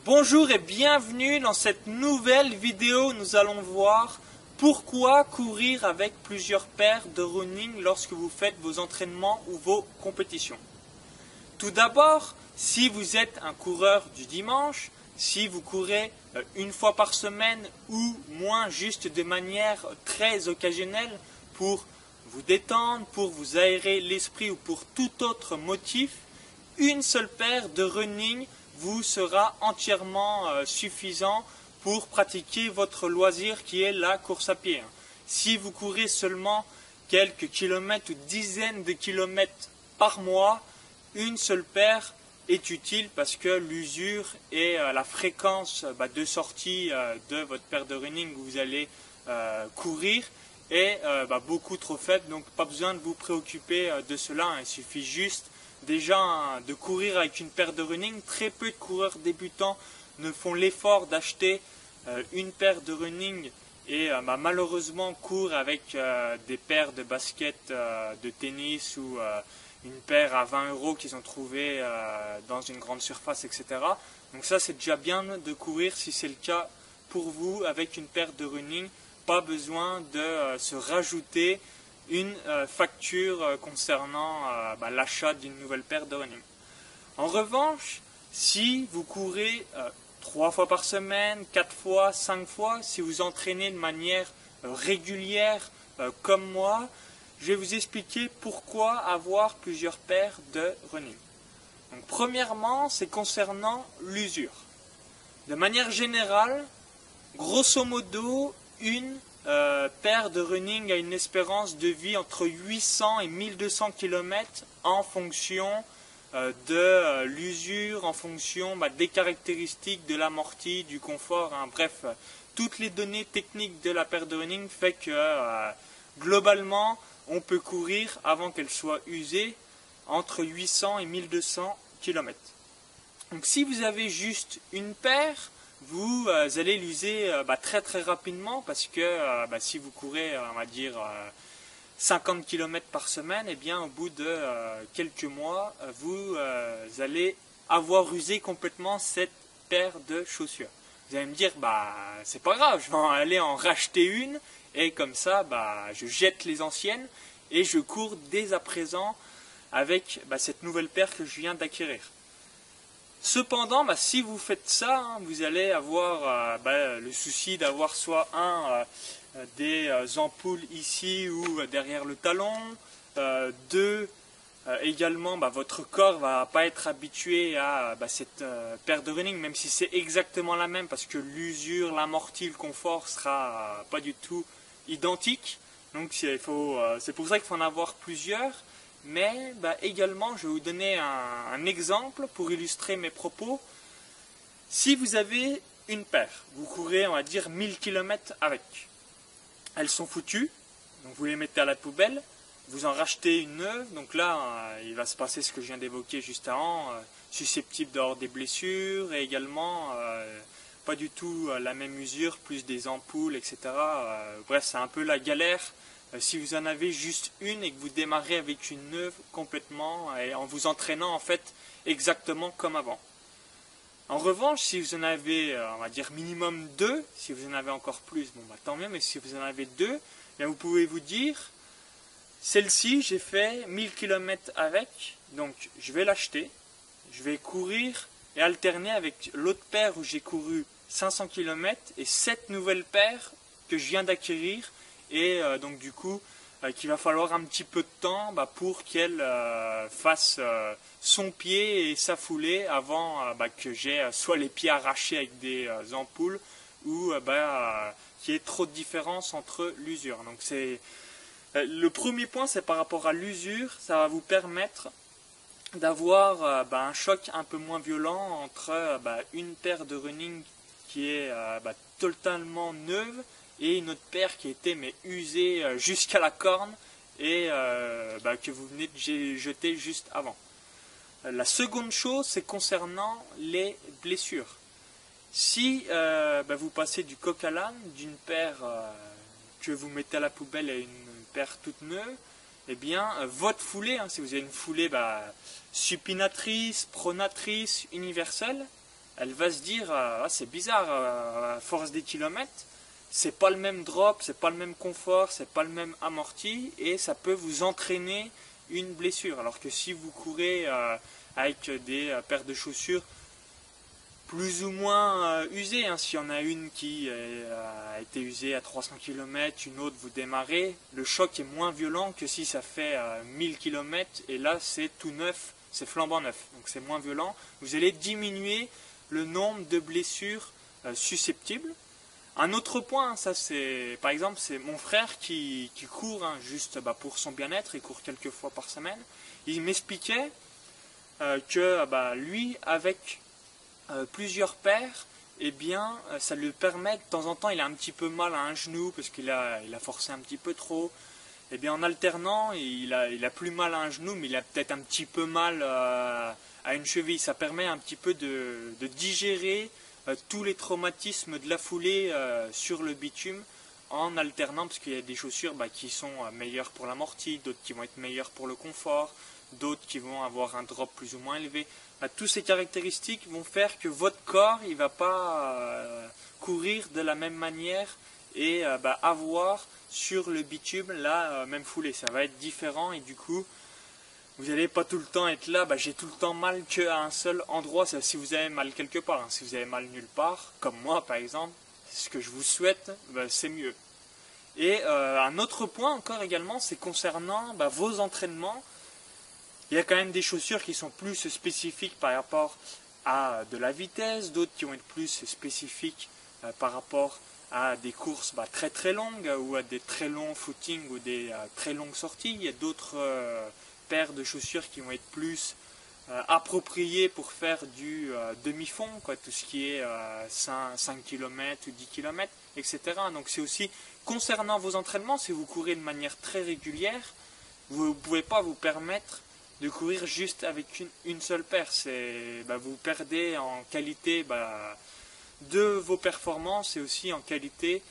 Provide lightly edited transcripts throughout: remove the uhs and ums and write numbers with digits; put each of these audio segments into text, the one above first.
Bonjour et bienvenue dans cette nouvelle vidéo où nous allons voir pourquoi courir avec plusieurs paires de running lorsque vous faites vos entraînements ou vos compétitions. Tout d'abord, si vous êtes un coureur du dimanche, si vous courez une fois par semaine ou moins juste de manière très occasionnelle pour vous détendre, pour vous aérer l'esprit ou pour tout autre motif, une seule paire de running vous sera entièrement suffisant pour pratiquer votre loisir qui est la course à pied. Si vous courez seulement quelques kilomètres ou dizaines de kilomètres par mois, une seule paire est utile parce que l'usure et la fréquence de sortie de votre paire de running où vous allez courir est beaucoup trop faible, donc pas besoin de vous préoccuper de cela, il suffit juste déjà de courir avec une paire de running. Très peu de coureurs débutants ne font l'effort d'acheter une paire de running et malheureusement courent avec des paires de baskets de tennis ou une paire à 20 € qu'ils ont trouvé dans une grande surface, etc. Donc ça, c'est déjà bien de courir si c'est le cas pour vous avec une paire de running. Pas besoin de se rajouter une facture concernant l'achat d'une nouvelle paire de running. En revanche, si vous courez 3 fois par semaine, 4 fois, 5 fois, si vous entraînez de manière régulière comme moi, je vais vous expliquer pourquoi avoir plusieurs paires de running. Donc, premièrement, c'est concernant l'usure. De manière générale, grosso modo, une paire de running a une espérance de vie entre 800 et 1200 km en fonction de l'usure, en fonction des caractéristiques de l'amorti, du confort, bref, toutes les données techniques de la paire de running fait que globalement on peut courir avant qu'elle soit usée entre 800 et 1200 km. Donc si vous avez juste une paire, vous allez l'user très très rapidement parce que si vous courez, on va dire, 50 km par semaine, et bien au bout de quelques mois, vous allez avoir usé complètement cette paire de chaussures. Vous allez me dire, c'est pas grave, je vais aller en racheter une et comme ça, je jette les anciennes et je cours dès à présent avec cette nouvelle paire que je viens d'acquérir. Cependant, si vous faites ça, vous allez avoir le souci d'avoir soit des ampoules ici ou derrière le talon, deux, également votre corps va pas être habitué à cette paire de running, même si c'est exactement la même, parce que l'usure, l'amorti, le confort sera pas du tout identique. Donc c'est pour ça qu'il faut en avoir plusieurs. Mais également, je vais vous donner un exemple pour illustrer mes propos. Si vous avez une paire, vous courez, on va dire, 1000 km avec. Elles sont foutues, donc vous les mettez à la poubelle, vous en rachetez une neuve. Donc là, il va se passer ce que je viens d'évoquer juste avant, susceptible d'avoir des blessures et également pas du tout la même usure, plus des ampoules, etc. Bref, c'est un peu la galère. Si vous en avez juste une et que vous démarrez avec une neuve complètement et en vous entraînant en fait exactement comme avant. En revanche, si vous en avez, on va dire minimum 2, si vous en avez encore plus, tant mieux, mais si vous en avez 2, vous pouvez vous dire, celle-ci j'ai fait 1000 km avec, donc je vais l'acheter, je vais courir et alterner avec l'autre paire où j'ai couru 500 km et cette nouvelle paire que je viens d'acquérir. Et donc du coup, qu'il va falloir un petit peu de temps pour qu'elle fasse son pied et sa foulée avant que j'ai soit les pieds arrachés avec des ampoules ou qu'il y ait trop de différence entre l'usure. Donc le premier point, c'est par rapport à l'usure, ça va vous permettre d'avoir un choc un peu moins violent entre une paire de running qui est totalement neuve et une autre paire qui était usée jusqu'à la corne et que vous venez de jeter juste avant. La seconde chose, c'est concernant les blessures. Si vous passez du coq à l'âne, d'une paire que vous mettez à la poubelle à une paire toute neuve, eh bien votre foulée, si vous avez une foulée supinatrice, pronatrice, universelle, elle va se dire ah, c'est bizarre, à force des kilomètres, c'est pas le même drop, c'est pas le même confort, c'est pas le même amorti et ça peut vous entraîner une blessure. Alors que si vous courez avec des paires de chaussures plus ou moins usées, hein, s'il y en a une qui a été usée à 300 km, une autre vous démarrez, le choc est moins violent que si ça fait 1000 km et là c'est tout neuf, c'est flambant neuf, donc c'est moins violent. Vous allez diminuer le nombre de blessures susceptibles. Un autre point, ça c'est par exemple c'est mon frère qui court hein, juste pour son bien-être, il court quelques fois par semaine. Il m'expliquait que lui avec plusieurs paires, eh bien ça lui permet de temps en temps il a un petit peu mal à un genou parce qu'il a forcé un petit peu trop. Eh bien en alternant il a plus mal à un genou mais il a peut-être un petit peu mal à une cheville. Ça permet un petit peu de digérer tous les traumatismes de la foulée sur le bitume en alternant parce qu'il y a des chaussures qui sont meilleures pour l'amorti, d'autres qui vont être meilleures pour le confort, d'autres qui vont avoir un drop plus ou moins élevé. Toutes ces caractéristiques vont faire que votre corps il va pas courir de la même manière et avoir sur le bitume la même foulée. Ça va être différent et du coup vous n'allez pas tout le temps être là, j'ai tout le temps mal qu'à un seul endroit. Si vous avez mal quelque part, hein. Si vous avez mal nulle part, comme moi par exemple, ce que je vous souhaite, c'est mieux. Et un autre point encore également, c'est concernant vos entraînements. Il y a quand même des chaussures qui sont plus spécifiques par rapport à de la vitesse, d'autres qui vont être plus spécifiques par rapport à des courses très très longues ou à des très longs footings ou des très longues sorties. Il y a d'autres paires de chaussures qui vont être plus appropriées pour faire du demi-fond, tout ce qui est 5 km ou 10 km, etc. Donc c'est aussi concernant vos entraînements, si vous courez de manière très régulière, vous ne pouvez pas vous permettre de courir juste avec une seule paire. Vous perdez en qualité de vos performances et aussi en qualité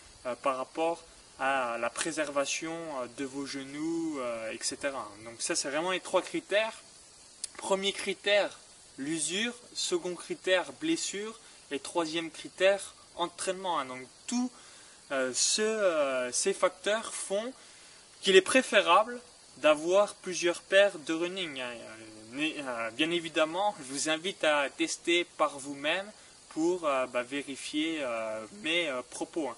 par rapport à la préservation de vos genoux, etc. Donc ça c'est vraiment les trois critères. Premier critère, l'usure. Second critère, blessure. Et troisième critère, entraînement. Donc tous ces facteurs font qu'il est préférable d'avoir plusieurs paires de running. Bien évidemment, je vous invite à tester par vous-même pour vérifier mes propos.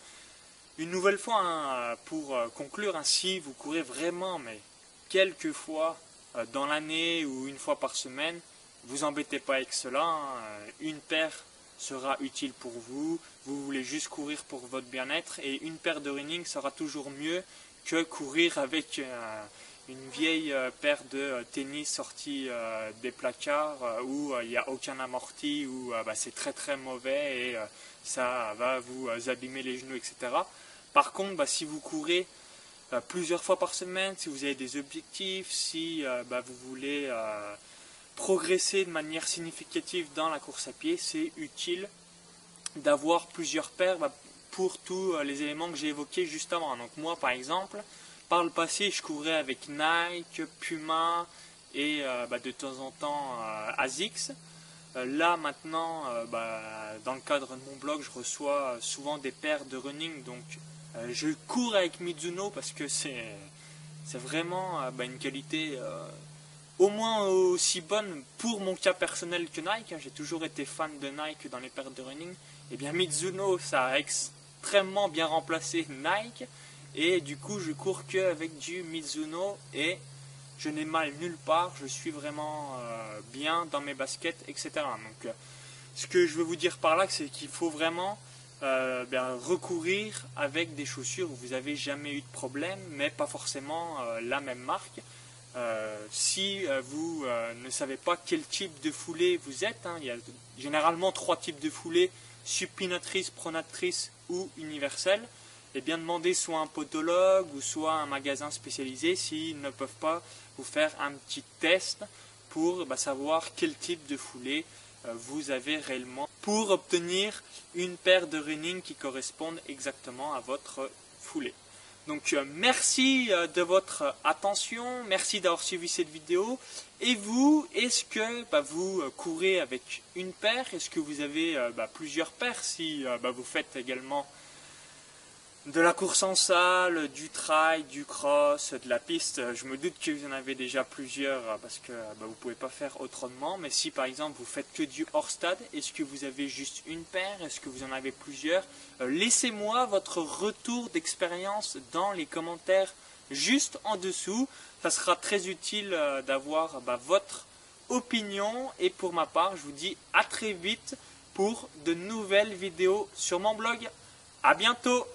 Une nouvelle fois, pour conclure, si vous courez vraiment, mais quelques fois dans l'année ou une fois par semaine, vous embêtez pas avec cela. Une paire sera utile pour vous. Vous voulez juste courir pour votre bien-être et une paire de running sera toujours mieux que courir avec une vieille paire de tennis sortie des placards où il n'y a aucun amorti, où c'est très très mauvais et ça va vous abîmer les genoux, etc. Par contre, si vous courez plusieurs fois par semaine, si vous avez des objectifs, si vous voulez progresser de manière significative dans la course à pied, c'est utile d'avoir plusieurs paires pour tous les éléments que j'ai évoqués juste avant. Donc moi par exemple, par le passé je courais avec Nike, Puma et de temps en temps ASICS. Là maintenant, dans le cadre de mon blog, je reçois souvent des paires de running, donc je cours avec Mizuno parce que c'est vraiment une qualité au moins aussi bonne pour mon cas personnel que Nike. J'ai toujours été fan de Nike dans les paires de running. Et bien Mizuno, ça a extrêmement bien remplacé Nike. Et du coup, je cours que avec du Mizuno et je n'ai mal nulle part. Je suis vraiment bien dans mes baskets, etc. Donc, ce que je veux vous dire par là, c'est qu'il faut vraiment recourir avec des chaussures où vous n'avez jamais eu de problème, mais pas forcément la même marque. Si vous ne savez pas quel type de foulée vous êtes, il y a généralement 3 types de foulées: supinatrice, pronatrice ou universelle. Et bien demander soit un podologue ou soit un magasin spécialisé s'ils ne peuvent pas vous faire un petit test pour savoir quel type de foulée vous avez réellement pour obtenir une paire de running qui corresponde exactement à votre foulée. Donc merci de votre attention, merci d'avoir suivi cette vidéo. Et vous, est-ce que vous courez avec une paire? Est-ce que vous avez plusieurs paires si vous faites également de la course en salle, du trail, du cross, de la piste? Je me doute que vous en avez déjà plusieurs parce que vous ne pouvez pas faire autrement. Mais si par exemple vous faites que du hors-stade, est-ce que vous avez juste une paire? Est-ce que vous en avez plusieurs? Laissez-moi votre retour d'expérience dans les commentaires juste en dessous. Ça sera très utile d'avoir votre opinion. Et pour ma part, je vous dis à très vite pour de nouvelles vidéos sur mon blog. À bientôt!